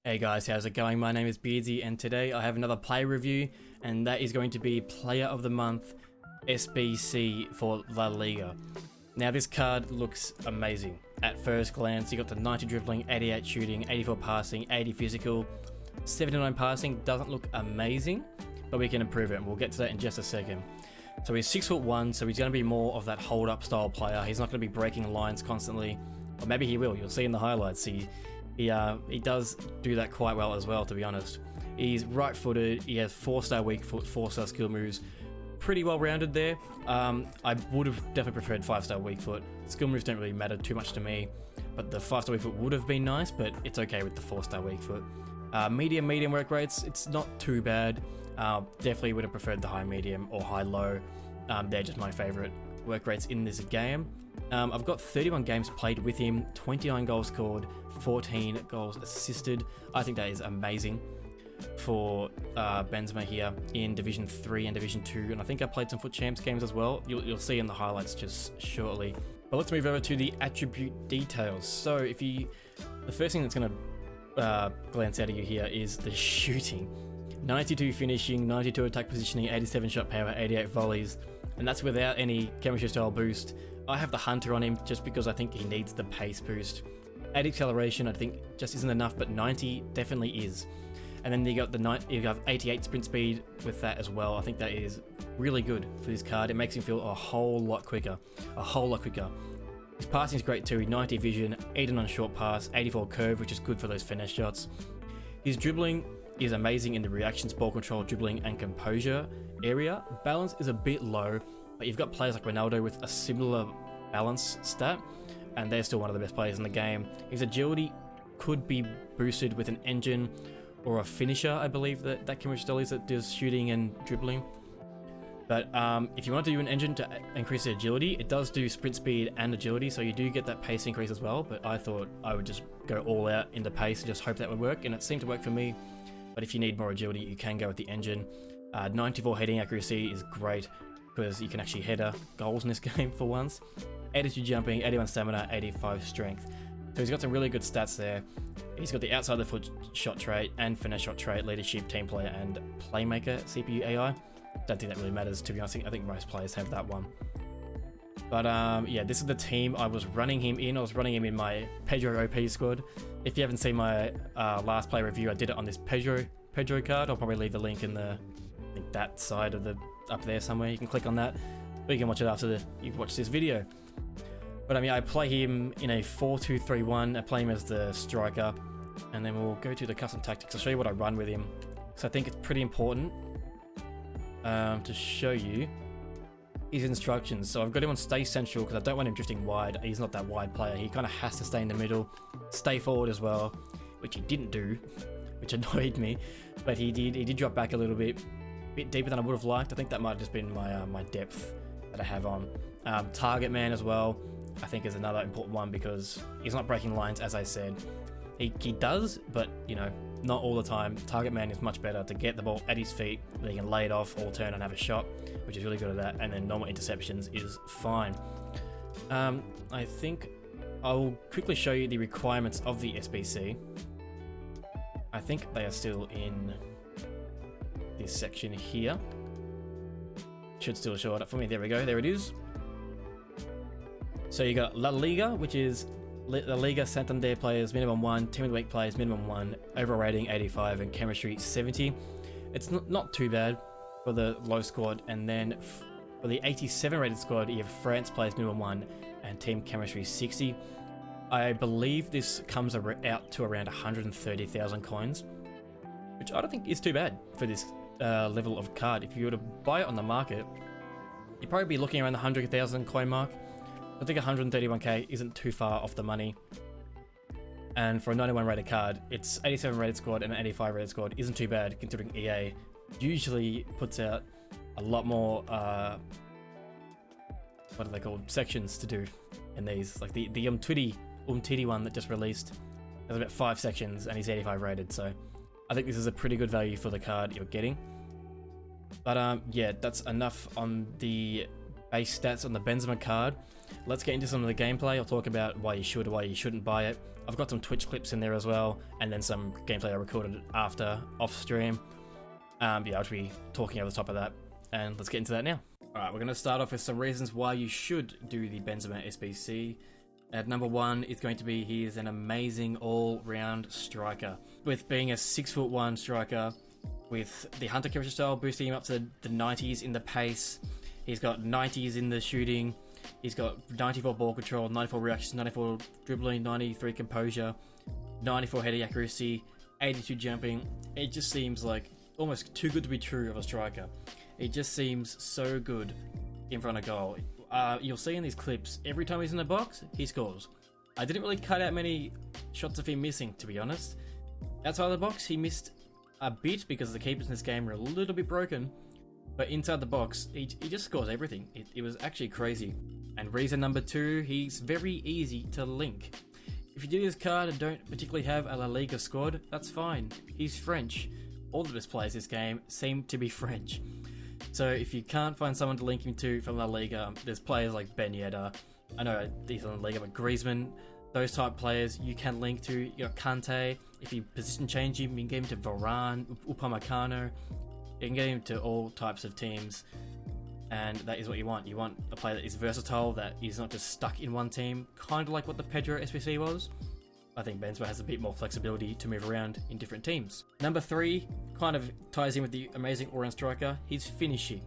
Hey guys, how's it going? My name is Beardsy and today I have another player review, and that is going to be Player of the Month SBC for La Liga. Now this card looks amazing. At first glance, you got the 90 dribbling, 88 shooting, 84 passing, 80 physical, 79 passing. Doesn't look amazing, but we can improve it and we'll get to that in just a second. So he's 6'1", so he's going to be more of that hold up style player. He's not going to be breaking lines constantly, or maybe he will. You'll see in the highlights. He does do that quite well as well, to be honest. He's right-footed, he has 4-star weak foot, 4-star skill moves. Pretty well-rounded there. I would have definitely preferred 5-star weak foot. Skill moves don't really matter too much to me, but the 5-star weak foot would have been nice, but it's okay with the 4-star weak foot. Medium work rates, it's not too bad. Definitely would have preferred the high-medium or high-low. They're just my favorite work rates in this game. I've got 31 games played with him, 29 goals scored, 14 goals assisted. I think that is amazing for Benzema here in Division 3 and Division 2, and I think I played some FUT Champs games as well. You'll see in the highlights just shortly. But let's move over to the attribute details. So the first thing that's going to glance out at you here is the shooting. 92 finishing, 92 attack positioning, 87 shot power, 88 volleys, and that's without any chemistry style boost. I have the Hunter on him just because I think he needs the pace boost. 8 acceleration I think just isn't enough, but 90 definitely is. And then you have 88 sprint speed with that as well. I think that is really good for this card. It makes him feel a whole lot quicker. His passing is great too. 90 vision, 89 short pass, 84 curve, which is good for those finesse shots. His dribbling is amazing in the reactions, ball control, dribbling, and composure area. Balance is a bit low, but you've got players like Ronaldo with a similar balance stat, and they're still one of the best players in the game. His agility could be boosted with an engine or a finisher, I believe that chemistry style is, that does shooting and dribbling. But if you want to do an engine to increase the agility, it does do sprint speed and agility, so you do get that pace increase as well. But I thought I would just go all out into pace and just hope that would work, and it seemed to work for me. But if you need more agility, you can go with the engine. 94 heading accuracy is great, because you can actually header goals in this game for once. 82 jumping, 81 stamina, 85 strength. So he's got some really good stats there. He's got the outside the foot shot trait and finesse shot trait, leadership, team player, and playmaker CPU AI. Don't think that really matters, to be honest. I think most players have that one. But yeah, this is the team I was running him in. I was running him in my Pedro OP squad. If you haven't seen my last play review, I did it on this Pedro card. I'll probably leave the link in I think that side of up there somewhere. You can click on that, or you can watch it after you've watched this video. But I mean, I play him in a 4-2-3-1. I play him as the striker, and then we'll go to the custom tactics. I'll show you what I run with him, because I think it's pretty important to show you his instructions. So I've got him on stay central because I don't want him drifting wide. He's not that wide player. He kind of has to stay in the middle, stay forward as well, which he didn't do, which annoyed me. But he did drop back a little bit deeper than I would have liked. I think that might have just been my depth that I have on. Target man as well, I think, is another important one, because he's not breaking lines, as I said. He does, but you know, not all the time. Target man is much better to get the ball at his feet, then he can lay it off or turn and have a shot, which is really good at that. And then normal interceptions is fine. I think I'll quickly show you the requirements of the SBC. I think they are still in this section here. Should still show it up for me. There we go. There it is. So you got La Liga, which is La Liga Santander players minimum 1, Team of the Week players minimum 1, overall rating 85, and chemistry 70. It's not too bad for the low squad. And then for the 87 rated squad, you have France players minimum 1 and team chemistry 60. I believe this comes out to around 130,000 coins, which I don't think is too bad for this level of card. If you were to buy it on the market, you'd probably be looking around the 100,000 coin mark. I think 131k isn't too far off the money. And for a 91 rated card, it's 87 rated squad and an 85 rated squad isn't too bad, considering EA usually puts out a lot more, what are they called, sections to do in these. Like the Umtiti one that just released, there's about 5 sections and he's 85 rated, so I think this is a pretty good value for the card you're getting. But yeah, that's enough on the base stats on the Benzema card. let's get into some of the gameplay. I'll talk about why you should or why you shouldn't buy it. I've got some Twitch clips in there as well, and then some gameplay I recorded after off stream. Yeah, I'll be talking over the top of that, and let's get into that now. Alright, we're going to start off with some reasons why you should do the Benzema SBC. At number 1 is going to be he is an amazing all-round striker. With being a 6'1" striker, with the Hunter character style boosting him up to the 90s in the pace, he's got 90s in the shooting, he's got 94 ball control, 94 reaction, 94 dribbling, 93 composure, 94 heading accuracy, 82 jumping. It just seems like almost too good to be true of a striker. It just seems so good in front of goal. You'll see in these clips, every time he's in the box, he scores. I didn't really cut out many shots of him missing, to be honest. Outside of the box, he missed a bit because the keepers in this game are a little bit broken. But inside the box, he just scores everything. It was actually crazy. And reason number 2, he's very easy to link. If you do this card and don't particularly have a La Liga squad, that's fine. He's French. All the best players this game seem to be French. So if you can't find someone to link him to from La Liga, there's players like Ben Yedder. I know he's on La Liga, but Griezmann, those type players you can link to. You got Kante. If you position change him, you can get him to Varane, Upamecano. You can get him to all types of teams, and that is what you want. You want a player that is versatile, that is not just stuck in one team, kind of like what the Pedro SBC was. I think Benzema has a bit more flexibility to move around in different teams. Number 3 kind of ties in with the amazing all-round striker, his finishing.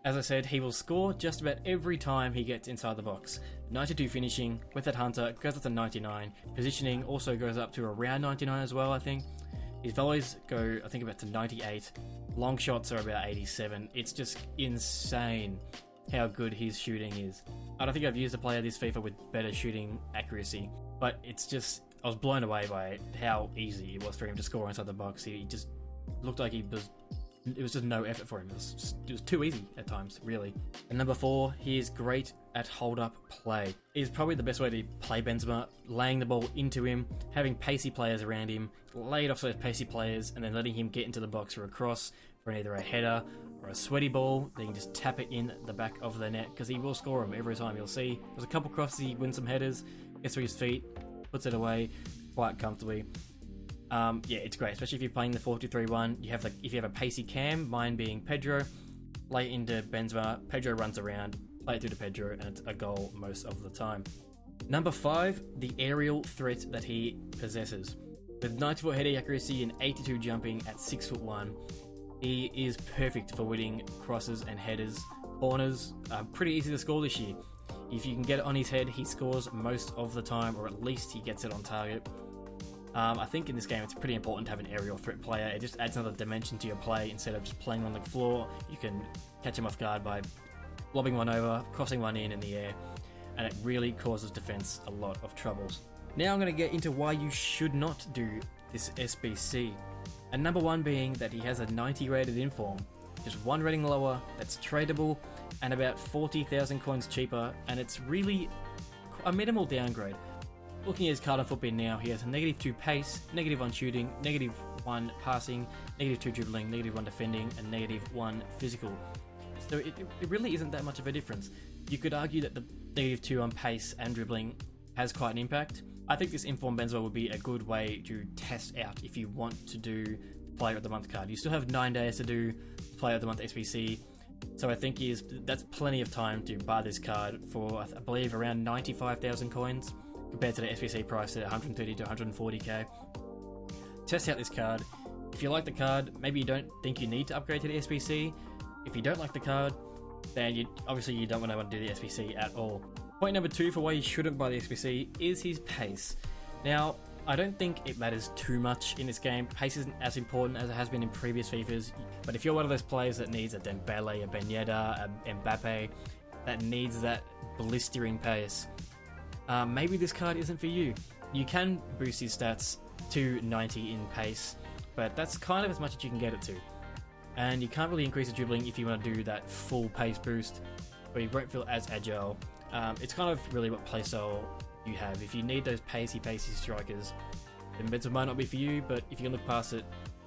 As I said, he will score just about every time he gets inside the box. 92 finishing with that Hunter, goes up to 99. Positioning also goes up to around 99 as well, I think. His volleys go, I think, about to 98. Long shots are about 87. It's just insane how good his shooting is. I don't think I've used a player this FIFA with better shooting accuracy, but it's just, I was blown away by how easy it was for him to score inside the box. He just looked like it was just no effort for him. It was too easy at times, really. And number 4, he is great at hold-up play. It is probably the best way to play Benzema, laying the ball into him, having pacey players around him, lay it off those pacey players, and then letting him get into the box for a cross, for either a header or a sweaty ball. Then you can just tap it in the back of the net, because he will score them every time. You'll see there's a couple crosses, he wins some headers, gets to his feet, puts it away quite comfortably. Yeah, it's great, especially if you're playing the 4-2-3-1. You have if you have a pacey cam, mine being Pedro, lay it into Benzema, Pedro runs around, play it through to Pedro, and it's a goal most of the time. Number 5, the aerial threat that he possesses. With 94 heading accuracy and 82 jumping at 6'1", he is perfect for winning crosses and headers. Corners are pretty easy to score this year. If you can get it on his head, he scores most of the time, or at least he gets it on target. I think in this game it's pretty important to have an aerial threat player. It just adds another dimension to your play. Instead of just playing on the floor, you can catch him off guard by lobbing one over, crossing one in the air, and it really causes defense a lot of troubles. Now I'm going to get into why you should not do this SBC. And number 1 being that he has a 90 rated inform, just 1 rating lower, that's tradable, and about 40,000 coins cheaper, and it's really a minimal downgrade. Looking at his card on Footbin now, he has a -2 pace, -1 shooting, -1 passing, -2 dribbling, -1 defending, and -1 physical. So it really isn't that much of a difference. You could argue that the -2 on pace and dribbling has quite an impact. I think this Inform Benzema would be a good way to test out if you want to do Player of the Month card. You still have 9 days to do Player of the Month SBC, so I think that's plenty of time to buy this card for, I believe, around 95,000 coins. Compared to the SBC price at 130 to 140k. Test out this card. If you like the card, maybe you don't think you need to upgrade to the SBC. If you don't like the card, then obviously you don't want to do the SBC at all. Point number 2 for why you shouldn't buy the SBC is his pace. Now, I don't think it matters too much in this game. Pace isn't as important as it has been in previous FIFAs, but if you're one of those players that needs a Dembele, a Ben Yedder, a Mbappe, that needs that blistering pace, maybe this card isn't for you. You can boost his stats to 90 in pace, but that's kind of as much as you can get it to. And you can't really increase the dribbling if you want to do that full pace boost, but you won't feel as agile. It's kind of really what playstyle you have. If you need those pacey strikers, then Benzema might not be for you, but if you can look past it,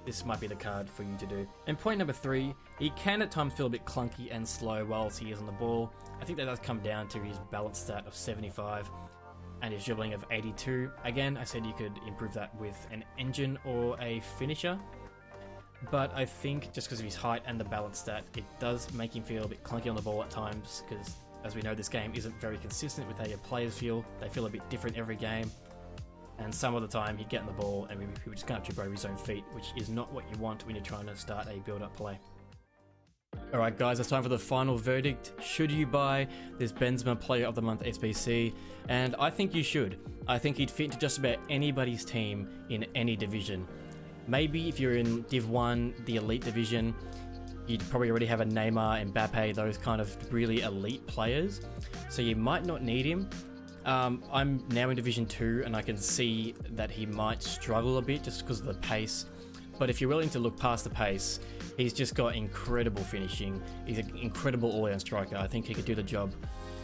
this might be the card for you to do. And point number 3, he can at times feel a bit clunky and slow whilst he is on the ball. I think that does come down to his balance stat of 75 and his dribbling of 82. Again, I said you could improve that with an engine or a finisher, but I think just because of his height and the balance stat, it does make him feel a bit clunky on the ball at times, because as we know, this game isn't very consistent with how your players feel. They feel a bit different every game, and some of the time he'd get on the ball and we would just kind of trip over his own feet, which is not what you want when you're trying to start a build-up play. Alright guys, it's time for the final verdict. Should you buy this Benzema Player of the Month SBC? And I think you should. I think he'd fit into just about anybody's team in any division. Maybe if you're in Div 1, the Elite Division, you'd probably already have a Neymar, Mbappe, those kind of really elite players, so you might not need him. I'm now in Division 2 and I can see that he might struggle a bit just because of the pace, but if you're willing to look past the pace, he's just got incredible finishing. He's an incredible all-round striker. I think he could do the job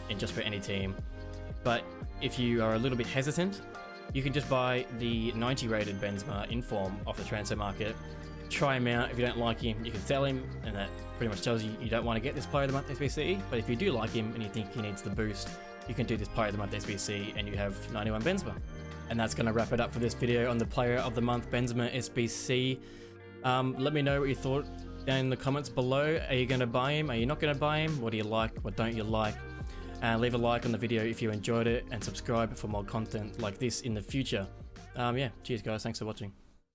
in just about any team. But if you are a little bit hesitant, you can just buy the 90 rated Benzema in form off the transfer market. Try him out. If you don't like him, you can sell him, and that pretty much tells you you don't want to get this Player of the Month SBC. But if you do like him and you think he needs the boost, you can do this Player of the Month SBC and you have 91 Benzema. And that's going to wrap it up for this video on the Player of the Month Benzema SBC. Let me know what you thought down in the comments below. Are you going to buy him? Are you not going to buy him? What do you like? What don't you like? Leave a like on the video if you enjoyed it, and subscribe for more content like this in the future. Yeah, cheers guys, thanks for watching.